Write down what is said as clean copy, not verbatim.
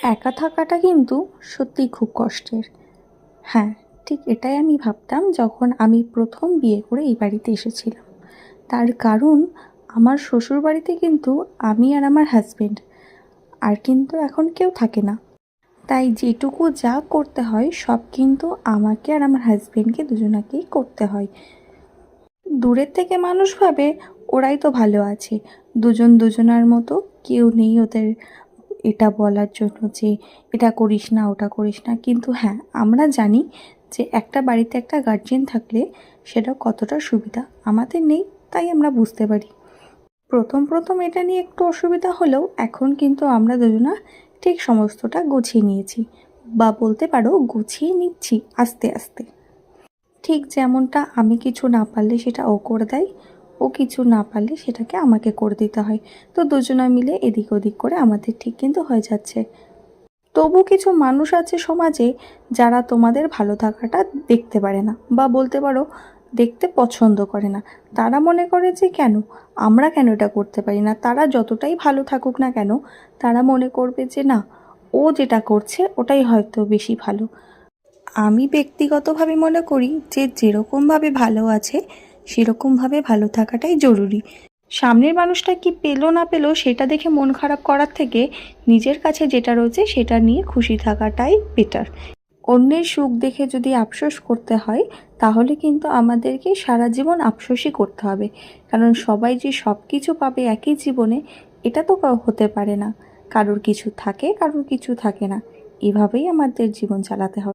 একা থাকাটা কিন্তু সত্যিই খুব কষ্টের। হ্যাঁ, ঠিক এটাই আমি ভাবতাম যখন আমি প্রথম বিয়ে করে এই বাড়িতে এসেছিলাম। তার কারণ আমার শ্বশুরবাড়িতে কিন্তু আমি আর আমার হাজবেন্ড, আর কিন্তু এখন কেউ থাকে না। তাই যেটুকু যা করতে হয় সব কিন্তু আমাকে আর আমার হাজবেন্ডকে দুজনাকেই করতে হয়। দূরের থেকে মানুষ ভাবে ওরাই তো ভালো আছে, দুজন দুজনার মতো, কেউ নেই ওদের এটা বলার জন্য যে এটা করিস না ওটা করিস না। কিন্তু হ্যাঁ, আমরা জানি যে একটা বাড়িতে একটা গার্জিয়ান থাকলে সেটা কতটা সুবিধা আমাদের নেই, তাই আমরা বুঝতে পারি। প্রথম প্রথম এটা নিয়ে একটু অসুবিধা হলেও এখন কিন্তু আমরা দুজনা ঠিক সমস্তটা গুছিয়ে নিয়েছি, বা বলতে পারো গুছিয়ে নিচ্ছি আস্তে আস্তে। ঠিক যেমনটা আমি কিছু না পারলে সেটা ও করে দেয়, ও কিছু না পারলে সেটাকে আমাকে করে দিতে হয়। তো দুজনা মিলে এদিক ওদিক করে আমাদের ঠিক কিন্তু হয়ে যাচ্ছে। তবু কিছু মানুষ আছে সমাজে যারা তোমাদের ভালো থাকাটা দেখতে পারে না, বা বলতে পারো দেখতে পছন্দ করে না। তারা মনে করে যে কেন আমরা কেন এটা করতে পারি না, তারা যতটাই ভালো থাকুক না কেন তারা মনে করবে যে না, ও যেটা করছে ওটাই হয়তো বেশি ভালো। আমি ব্যক্তিগতভাবে মনে করি যে যেরকমভাবে ভালো আছে সেরকমভাবে ভালো থাকাটাই জরুরি। সামনের মানুষটা কি পেলো না পেলো সেটা দেখে মন খারাপ করার থেকে নিজের কাছে যেটা রয়েছে সেটা নিয়ে খুশি থাকাটাই বেটার। অন্যের সুখ দেখে যদি আফসোস করতে হয় তাহলে কিন্তু আমাদেরকে সারা জীবন আফসোসই করতে হবে, কারণ সবাই যে সব কিছু পাবে একই জীবনে এটা তো হতে পারে না। কারোর কিছু থাকে, কারোর কিছু থাকে না। এভাবেই আমাদের জীবন চালাতে হবে।